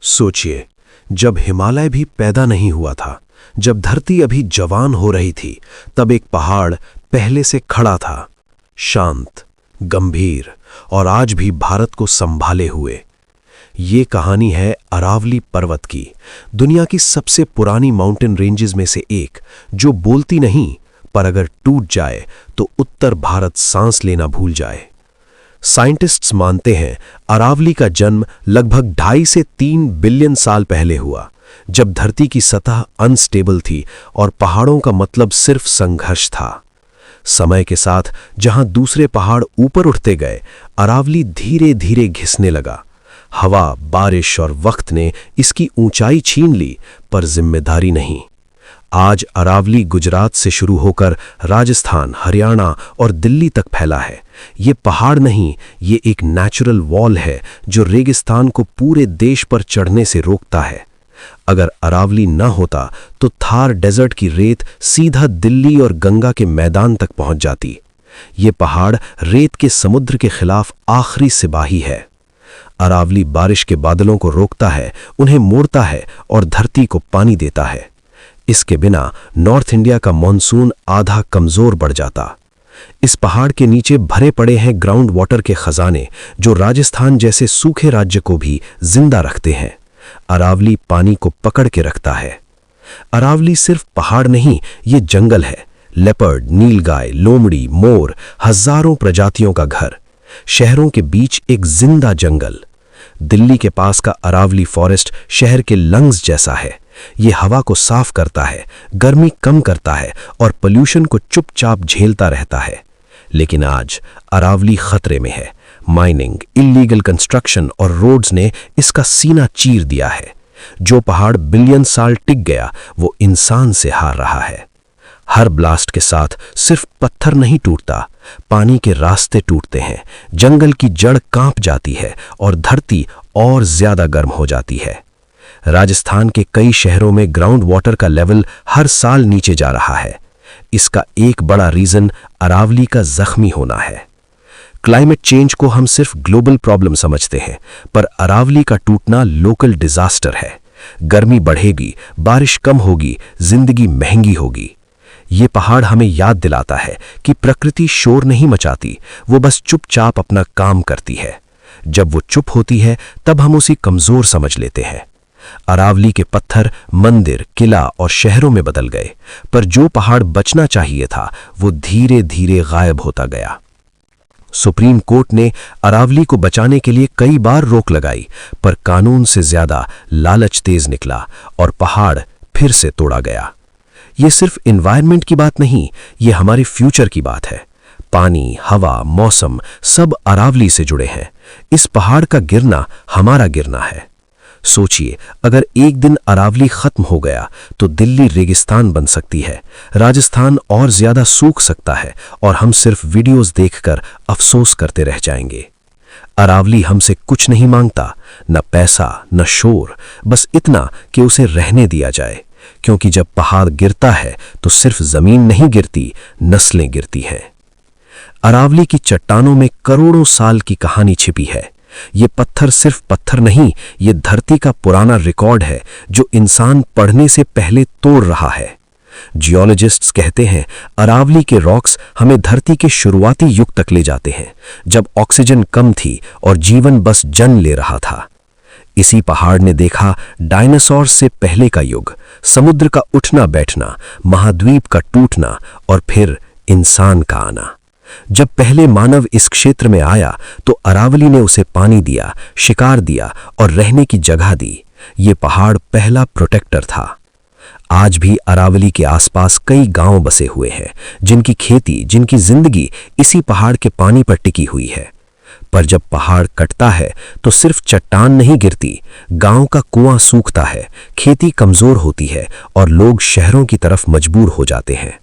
सोचिए, जब हिमालय भी पैदा नहीं हुआ था, जब धरती अभी जवान हो रही थी, तब एक पहाड़ पहले से खड़ा था, शांत, गंभीर और आज भी भारत को संभाले हुए। ये कहानी है अरावली पर्वत की, दुनिया की सबसे पुरानी माउंटेन रेंजेस में से एक, जो बोलती नहीं, पर अगर टूट जाए तो उत्तर भारत सांस लेना भूल जाए। साइंटिस्ट्स मानते हैं अरावली का जन्म लगभग 2.5 से 3 बिलियन साल पहले हुआ, जब धरती की सतह अनस्टेबल थी और पहाड़ों का मतलब सिर्फ संघर्ष था। समय के साथ जहां दूसरे पहाड़ ऊपर उठते गए, अरावली धीरे धीरे घिसने लगा। हवा, बारिश और वक्त ने इसकी ऊंचाई छीन ली, पर जिम्मेदारी नहीं। आज अरावली गुजरात से शुरू होकर राजस्थान, हरियाणा और दिल्ली तक फैला है। ये पहाड़ नहीं, ये एक नेचुरल वॉल है जो रेगिस्तान को पूरे देश पर चढ़ने से रोकता है। अगर अरावली न होता तो थार डेजर्ट की रेत सीधा दिल्ली और गंगा के मैदान तक पहुंच जाती। ये पहाड़ रेत के समुद्र के खिलाफ आखिरी सिपाही है। अरावली बारिश के बादलों को रोकता है, उन्हें मोड़ता है और धरती को पानी देता है। इसके बिना नॉर्थ इंडिया का मॉनसून आधा कमजोर पड़ जाता। इस पहाड़ के नीचे भरे पड़े हैं ग्राउंड वाटर के खजाने, जो राजस्थान जैसे सूखे राज्य को भी जिंदा रखते हैं। अरावली पानी को पकड़ के रखता है। अरावली सिर्फ पहाड़ नहीं, ये जंगल है। लेपर्ड, नीलगाय, लोमड़ी, मोर, हजारों प्रजातियों का घर। शहरों के बीच एक जिंदा जंगल। दिल्ली के पास का अरावली फॉरेस्ट शहर के लंग्स जैसा है। ये हवा को साफ करता है, गर्मी कम करता है और पोल्यूशन को चुपचाप झेलता रहता है। लेकिन आज अरावली खतरे में है। माइनिंग, इल्लीगल कंस्ट्रक्शन और रोड्स ने इसका सीना चीर दिया है। जो पहाड़ बिलियन साल टिक गया, वो इंसान से हार रहा है। हर ब्लास्ट के साथ सिर्फ पत्थर नहीं टूटता, पानी के रास्ते टूटते हैं, जंगल की जड़ कांप जाती है और धरती और ज्यादा गर्म हो जाती है। राजस्थान के कई शहरों में ग्राउंड वाटर का लेवल हर साल नीचे जा रहा है। इसका एक बड़ा रीजन अरावली का जख्मी होना है। क्लाइमेट चेंज को हम सिर्फ ग्लोबल प्रॉब्लम समझते हैं, पर अरावली का टूटना लोकल डिजास्टर है। गर्मी बढ़ेगी, बारिश कम होगी, जिंदगी महंगी होगी। ये पहाड़ हमें याद दिलाता है कि प्रकृति शोर नहीं मचाती, वो बस चुपचाप अपना काम करती है। जब वो चुप होती है, तब हम उसे कमजोर समझ लेते हैं। अरावली के पत्थर मंदिर, किला और शहरों में बदल गए, पर जो पहाड़ बचना चाहिए था, वो धीरे धीरे गायब होता गया। सुप्रीम कोर्ट ने अरावली को बचाने के लिए कई बार रोक लगाई, पर कानून से ज्यादा लालच तेज निकला और पहाड़ फिर से तोड़ा गया। ये सिर्फ एनवायरनमेंट की बात नहीं, ये हमारे फ्यूचर की बात है। पानी, हवा, मौसम सब अरावली से जुड़े हैं। इस पहाड़ का गिरना हमारा गिरना है। सोचिए, अगर एक दिन अरावली खत्म हो गया तो दिल्ली रेगिस्तान बन सकती है, राजस्थान और ज्यादा सूख सकता है और हम सिर्फ वीडियोस देखकर अफसोस करते रह जाएंगे। अरावली हमसे कुछ नहीं मांगता, न पैसा, न शोर, बस इतना कि उसे रहने दिया जाए। क्योंकि जब पहाड़ गिरता है तो सिर्फ जमीन नहीं गिरती, नस्लें गिरती हैं। अरावली की चट्टानों में करोड़ों साल की कहानी छिपी है। ये पत्थर सिर्फ पत्थर नहीं, ये धरती का पुराना रिकॉर्ड है जो इंसान पढ़ने से पहले तोड़ रहा है। जियोलॉजिस्ट्स कहते हैं अरावली के रॉक्स हमें धरती के शुरुआती युग तक ले जाते हैं, जब ऑक्सीजन कम थी और जीवन बस जन्म ले रहा था। इसी पहाड़ ने देखा डायनासोर से पहले का युग, समुद्र का उठना बैठना, महाद्वीप का टूटना और फिर इंसान का आना। जब पहले मानव इस क्षेत्र में आया तो अरावली ने उसे पानी दिया, शिकार दिया और रहने की जगह दी। ये पहाड़ पहला प्रोटेक्टर था। आज भी अरावली के आसपास कई गांव बसे हुए हैं, जिनकी खेती, जिनकी जिंदगी इसी पहाड़ के पानी पर टिकी हुई है। पर जब पहाड़ कटता है तो सिर्फ चट्टान नहीं गिरती, गांव का कुआं सूखता है, खेती कमजोर होती है और लोग शहरों की तरफ मजबूर हो जाते हैं।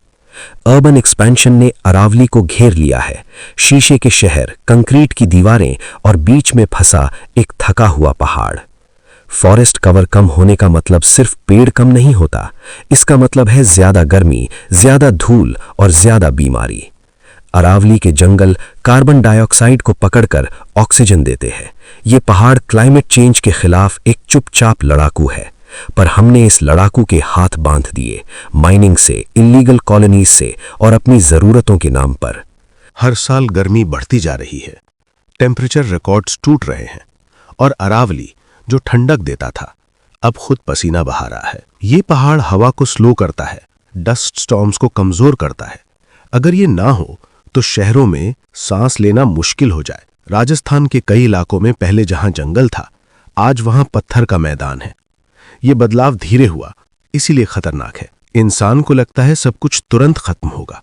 अर्बन एक्सपेंशन ने अरावली को घेर लिया है। शीशे के शहर, कंक्रीट की दीवारें और बीच में फंसा एक थका हुआ पहाड़। फॉरेस्ट कवर कम होने का मतलब सिर्फ पेड़ कम नहीं होता, इसका मतलब है ज्यादा गर्मी, ज्यादा धूल और ज्यादा बीमारी। अरावली के जंगल कार्बन डाइऑक्साइड को पकड़कर ऑक्सीजन देते हैं, ये पहाड़ क्लाइमेट चेंज के खिलाफ एक चुपचाप लड़ाकू है, पर हमने इस लड़ाकू के हाथ बांध दिए, माइनिंग से, इल्लीगल कॉलोनीज से और अपनी जरूरतों के नाम पर। हर साल गर्मी बढ़ती जा रही है, टेम्परेचर रिकॉर्ड्स टूट रहे हैं और अरावली जो ठंडक देता था अब खुद पसीना बहा रहा है। ये पहाड़ हवा को स्लो करता है, डस्ट स्टॉर्म्स को कमजोर करता है। अगर ये ना हो तो शहरों में सांस लेना मुश्किल हो जाए। राजस्थान के कई इलाकों में पहले जहां जंगल था, आज वहां पत्थर का मैदान है। ये बदलाव धीरे हुआ, इसीलिए खतरनाक है। इंसान को लगता है सब कुछ तुरंत खत्म होगा,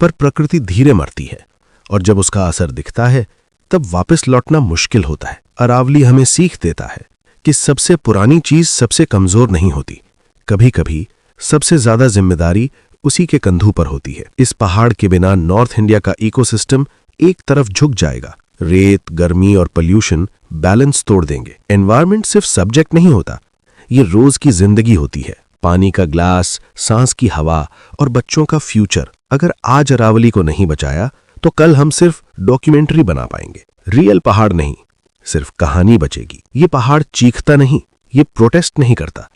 पर प्रकृति धीरे मरती है और जब उसका असर दिखता है तब वापस लौटना मुश्किल होता है। अरावली हमें सीख देता है कि सबसे पुरानी चीज सबसे कमजोर नहीं होती। कभी कभी सबसे ज्यादा जिम्मेदारी उसी के कंधों पर होती है। इस पहाड़ के बिना नॉर्थ इंडिया का इकोसिस्टम एक तरफ झुक जाएगा। रेत, गर्मी और पोल्यूशन बैलेंस तोड़ देंगे। एनवायरनमेंट सिर्फ सब्जेक्ट नहीं होता, ये रोज की जिंदगी होती है। पानी का ग्लास, सांस की हवा और बच्चों का फ्यूचर। अगर आज अरावली को नहीं बचाया तो कल हम सिर्फ डॉक्यूमेंट्री बना पाएंगे। रियल पहाड़ नहीं, सिर्फ कहानी बचेगी। ये पहाड़ चीखता नहीं, ये प्रोटेस्ट नहीं करता,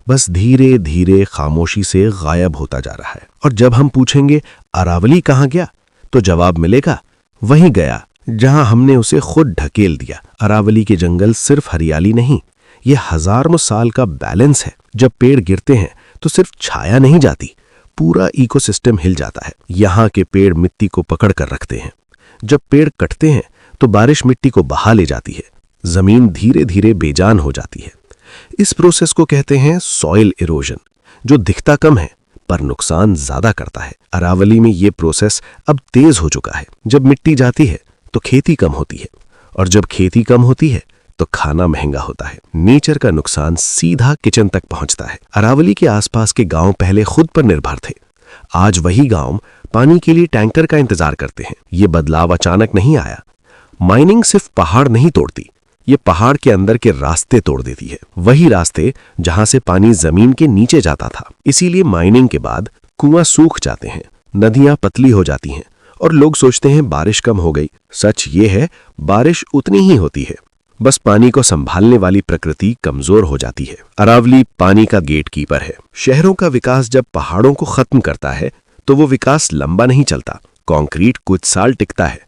बस धीरे धीरे खामोशी से गायब होता जा रहा है। और जब हम पूछेंगे अरावली कहाँ गया, तो जवाब मिलेगा वहीं गया जहां हमने उसे खुद ढकेल दिया। अरावली के जंगल सिर्फ हरियाली नहीं, ये हजारों साल का बैलेंस है। जब पेड़ गिरते हैं तो सिर्फ छाया नहीं जाती, पूरा इकोसिस्टम हिल जाता है। यहाँ के पेड़ मिट्टी को पकड़ कर रखते हैं। जब पेड़ कटते हैं तो बारिश मिट्टी को बहा ले जाती है, जमीन धीरे धीरे बेजान हो जाती है। इस प्रोसेस को कहते हैं सॉइल इरोजन, जो दिखता कम है पर नुकसान ज्यादा करता है। अरावली में ये प्रोसेस अब तेज हो चुका है। जब मिट्टी जाती है तो खेती कम होती है, और जब खेती कम होती है तो खाना महंगा होता है। नेचर का नुकसान सीधा किचन तक पहुंचता है। अरावली के आसपास के गांव पहले खुद पर निर्भर थे, आज वही गांव पानी के लिए टैंकर का इंतजार करते हैं। ये बदलाव अचानक नहीं आया। माइनिंग सिर्फ पहाड़ नहीं तोड़ती, ये पहाड़ के अंदर के रास्ते तोड़ देती है, वही रास्ते जहां से पानी जमीन के नीचे जाता था। इसीलिए माइनिंग के बाद कुआं सूख जाते हैं, नदियां पतली हो जाती हैं और लोग सोचते हैं बारिश कम हो गई। सच ये है, बारिश उतनी ही होती है, बस पानी को संभालने वाली प्रकृति कमजोर हो जाती है। अरावली पानी का गेट कीपर है। शहरों का विकास जब पहाड़ों को खत्म करता है तो वो विकास लंबा नहीं चलता। कंक्रीट कुछ साल टिकता है,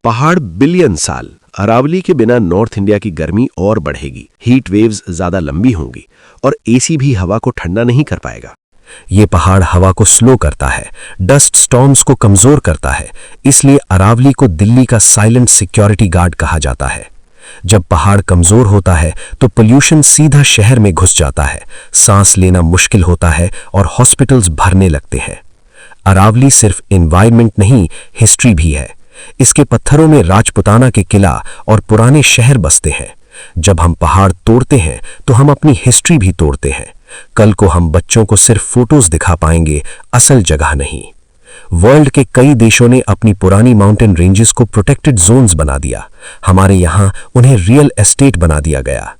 पहाड़ बिलियन साल। अरावली के बिना नॉर्थ इंडिया की गर्मी और बढ़ेगी, हीट वेव्स ज्यादा लंबी होंगी और एसी भी हवा को ठंडा नहीं कर पाएगा। ये पहाड़ हवा को स्लो करता है, डस्ट स्टॉर्म्स को कमजोर करता है। इसलिए अरावली को दिल्ली का साइलेंट सिक्योरिटी गार्ड कहा जाता है। जब पहाड़ कमजोर होता है तो पोल्यूशन सीधा शहर में घुस जाता है, सांस लेना मुश्किल होता है और हॉस्पिटल्स भरने लगते हैं। अरावली सिर्फ एनवायरनमेंट नहीं, हिस्ट्री भी है। इसके पत्थरों में राजपुताना के किला और पुराने शहर बसते हैं। जब हम पहाड़ तोड़ते हैं तो हम अपनी हिस्ट्री भी तोड़ते हैं। कल को हम बच्चों को सिर्फ फोटोज दिखा पाएंगे, असल जगह नहीं। वर्ल्ड के कई देशों ने अपनी पुरानी माउंटेन रेंजेस को प्रोटेक्टेड जोन्स बना दिया। हमारे यहाँ उन्हें रियल एस्टेट बना दिया गया।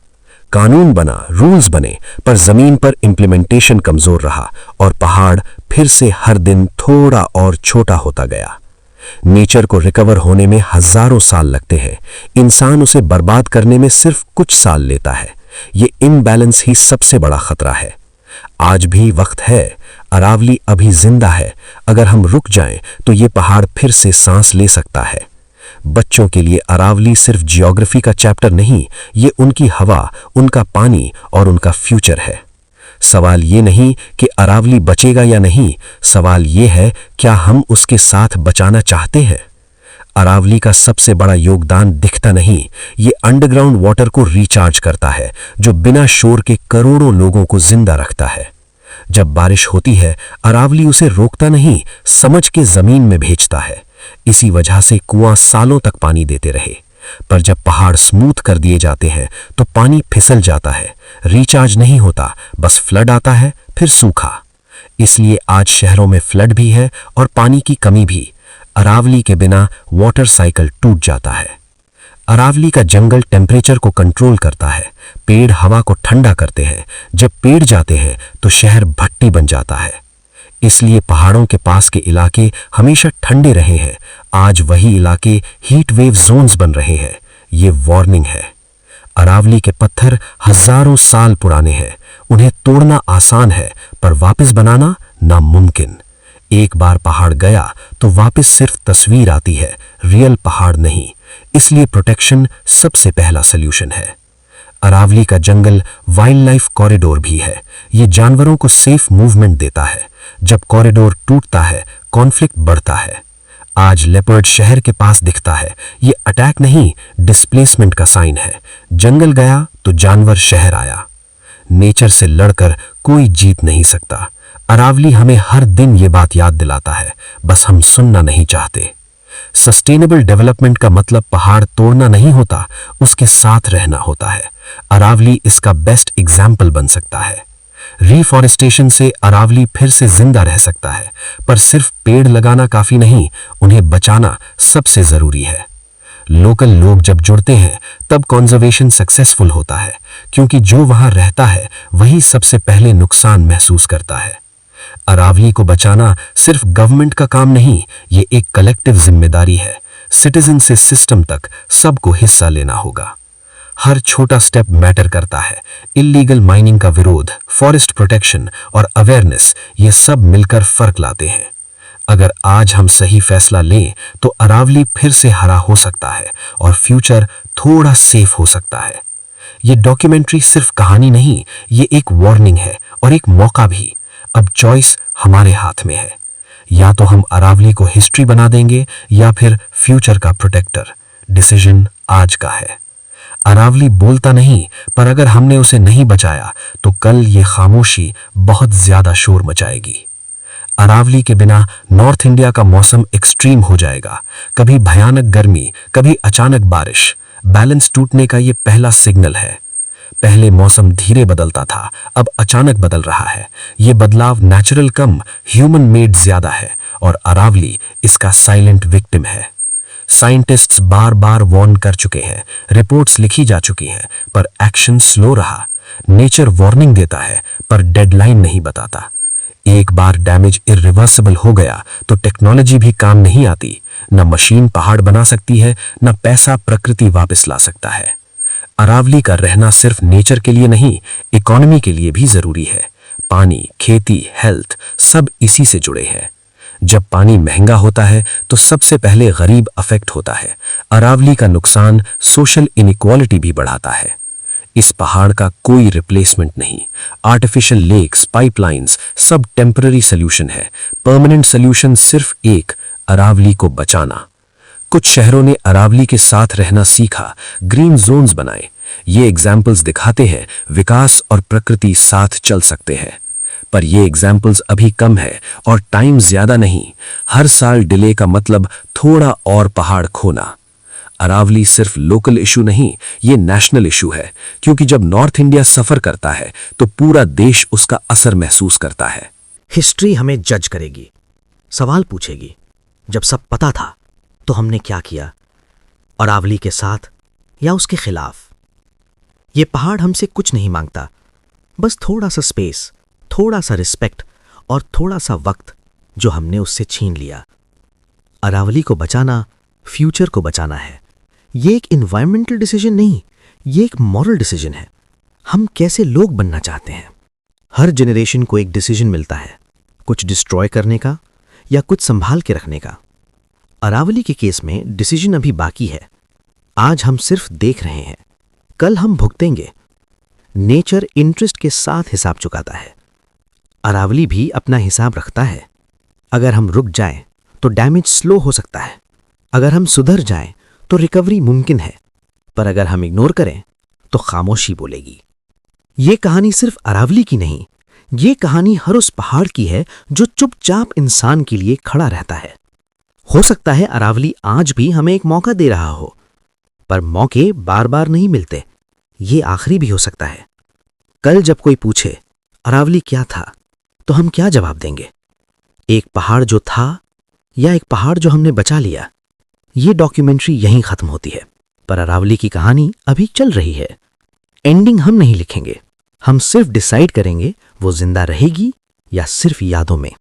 कानून बना, रूल्स बने, पर जमीन पर इंप्लीमेंटेशन कमजोर रहा और पहाड़ फिर से हर दिन थोड़ा और छोटा होता गया। नेचर को रिकवर होने में हजारों साल लगते हैं, इंसान उसे बर्बाद करने में सिर्फ कुछ साल लेता है। ये इनबैलेंस ही सबसे बड़ा खतरा है। आज भी वक्त है, अरावली अभी जिंदा है। अगर हम रुक जाएं तो ये पहाड़ फिर से सांस ले सकता है। बच्चों के लिए अरावली सिर्फ जियोग्राफी का चैप्टर नहीं, ये उनकी हवा, उनका पानी और उनका फ्यूचर है। सवाल ये नहीं कि अरावली बचेगा या नहीं, सवाल ये है क्या हम उसके साथ बचाना चाहते हैं। अरावली का सबसे बड़ा योगदान दिखता नहीं, ये अंडरग्राउंड वाटर को रिचार्ज करता है, जो बिना शोर के करोड़ों लोगों को जिंदा रखता है। जब बारिश होती है, अरावली उसे रोकता नहीं, समझ के जमीन में भेजता है। इसी वजह से कुआं सालों तक पानी देते रहे। पर जब पहाड़ स्मूथ कर दिए जाते हैं तो पानी फिसल जाता है, रिचार्ज नहीं होता, बस फ्लड आता है, फिर सूखा। इसलिए आज शहरों में फ्लड भी है और पानी की कमी भी। अरावली के बिना वाटर साइकिल टूट जाता है। अरावली का जंगल टेम्परेचर को कंट्रोल करता है, पेड़ हवा को ठंडा करते हैं। जब पेड़ जाते हैं तो शहर भट्टी बन जाता है। इसलिए पहाड़ों के पास के इलाके हमेशा ठंडे रहे हैं, आज वही इलाके हीट वेव जोन्स बन रहे हैं। ये वार्निंग है। अरावली के पत्थर हजारों साल पुराने हैं। उन्हें तोड़ना आसान है, पर वापस बनाना नामुमकिन। एक बार पहाड़ गया तो वापस सिर्फ तस्वीर आती है, रियल पहाड़ नहीं। इसलिए प्रोटेक्शन सबसे पहला सल्यूशन है। अरावली का जंगल वाइल्ड लाइफ कॉरिडोर भी है। ये जानवरों को सेफ मूवमेंट देता है। जब कॉरिडोर टूटता है, कॉन्फ्लिक्ट बढ़ता है। आज लेपर्ड शहर के पास दिखता है। ये अटैक नहीं, डिस्प्लेसमेंट का साइन है। जंगल गया तो जानवर शहर आया। नेचर से लड़कर कोई जीत नहीं सकता। अरावली हमें हर दिन ये बात याद दिलाता है, बस हम सुनना नहीं चाहते। सस्टेनेबल डेवलपमेंट का मतलब पहाड़ तोड़ना नहीं होता, उसके साथ रहना होता है। अरावली इसका बेस्ट एग्जाम्पल बन सकता है। रिफॉरेस्टेशन से अरावली फिर से जिंदा रह सकता है, पर सिर्फ पेड़ लगाना काफी नहीं, उन्हें बचाना सबसे जरूरी है। लोकल लोग जब जुड़ते हैं तब कंजर्वेशन सक्सेसफुल होता है, क्योंकि जो वहां रहता है वही सबसे पहले नुकसान महसूस करता है। अरावली को बचाना सिर्फ गवर्नमेंट का काम नहीं, ये एक कलेक्टिव जिम्मेदारी है। सिटीजन से सिस्टम तक सबको हिस्सा लेना होगा। हर छोटा स्टेप मैटर करता है। इल्लीगल माइनिंग का विरोध, फॉरेस्ट प्रोटेक्शन और अवेयरनेस, ये सब मिलकर फर्क लाते हैं। अगर आज हम सही फैसला लें तो अरावली फिर से हरा हो सकता है और फ्यूचर थोड़ा सेफ हो सकता है। ये डॉक्यूमेंट्री सिर्फ कहानी नहीं, ये एक वार्निंग है और एक मौका भी। अब चॉइस हमारे हाथ में है। या तो हम अरावली को हिस्ट्री बना देंगे या फिर फ्यूचर का प्रोटेक्टर। डिसीजन आज का है। अरावली बोलता नहीं, पर अगर हमने उसे नहीं बचाया तो कल ये खामोशी बहुत ज्यादा शोर मचाएगी। अरावली के बिना नॉर्थ इंडिया का मौसम एक्सट्रीम हो जाएगा। कभी भयानक गर्मी, कभी अचानक बारिश। बैलेंस टूटने का ये पहला सिग्नल है। पहले मौसम धीरे बदलता था, अब अचानक बदल रहा है। ये बदलाव नेचुरल कम, ह्यूमन मेड ज्यादा है, और अरावली इसका साइलेंट विक्टिम है। साइंटिस्ट्स बार बार वार्न कर चुके हैं, रिपोर्ट्स लिखी जा चुकी हैं, पर एक्शन स्लो रहा। नेचर वार्निंग देता है, पर डेडलाइन नहीं बताता। एक बार डैमेज इरिवर्सिबल हो गया तो टेक्नोलॉजी भी काम नहीं आती। न मशीन पहाड़ बना सकती है, न पैसा प्रकृति वापस ला सकता है। अरावली का रहना सिर्फ नेचर के लिए नहीं, इकोनॉमी के लिए भी जरूरी है। पानी, खेती, हेल्थ सब इसी से जुड़े हैं। जब पानी महंगा होता है तो सबसे पहले गरीब अफेक्ट होता है। अरावली का नुकसान सोशल इनइक्वालिटी भी बढ़ाता है। इस पहाड़ का कोई रिप्लेसमेंट नहीं। आर्टिफिशियल लेक्स, पाइपलाइंस सब टेम्पररी सॉल्यूशन है। परमानेंट सॉल्यूशन सिर्फ एक, अरावली को बचाना। कुछ शहरों ने अरावली के साथ रहना सीखा, ग्रीन जोन्स बनाए। ये एग्जाम्पल्स दिखाते हैं विकास और प्रकृति साथ चल सकते हैं। पर ये एग्जाम्पल्स अभी कम है और टाइम ज्यादा नहीं। हर साल डिले का मतलब थोड़ा और पहाड़ खोना। अरावली सिर्फ लोकल इशू नहीं, ये नेशनल इशू है, क्योंकि जब नॉर्थ इंडिया सफर करता है तो पूरा देश उसका असर महसूस करता है। हिस्ट्री हमें जज करेगी, सवाल पूछेगी, जब सब पता था तो हमने क्या किया, अरावली के साथ या उसके खिलाफ। ये पहाड़ हमसे कुछ नहीं मांगता, बस थोड़ा सा स्पेस, थोड़ा सा रिस्पेक्ट और थोड़ा सा वक्त जो हमने उससे छीन लिया। अरावली को बचाना फ्यूचर को बचाना है। ये एक इन्वायरमेंटल डिसीजन नहीं, ये एक मॉरल डिसीजन है। हम कैसे लोग बनना चाहते हैं। हर जनरेशन को एक डिसीजन मिलता है, कुछ डिस्ट्रॉय करने का या कुछ संभाल के रखने का। अरावली के केस में डिसीजन अभी बाकी है। आज हम सिर्फ देख रहे हैं, कल हम भुगतेंगे। नेचर इंटरेस्ट के साथ हिसाब चुकाता है। अरावली भी अपना हिसाब रखता है। अगर हम रुक जाएं तो डैमेज स्लो हो सकता है। अगर हम सुधर जाएं तो रिकवरी मुमकिन है, पर अगर हम इग्नोर करें तो खामोशी बोलेगी। ये कहानी सिर्फ अरावली की नहीं, ये कहानी हर उस पहाड़ की है जो चुपचाप इंसान के लिए खड़ा रहता है। हो सकता है अरावली आज भी हमें एक मौका दे रहा हो, पर मौके बार बार नहीं मिलते। ये आखिरी भी हो सकता है। कल जब कोई पूछे अरावली क्या था, तो हम क्या जवाब देंगे? एक पहाड़ जो था या एक पहाड़ जो हमने बचा लिया? ये डॉक्यूमेंट्री यहीं खत्म होती है, पर अरावली की कहानी अभी चल रही है। एंडिंग हम नहीं लिखेंगे, हम सिर्फ डिसाइड करेंगे वो जिंदा रहेगी या सिर्फ यादों में।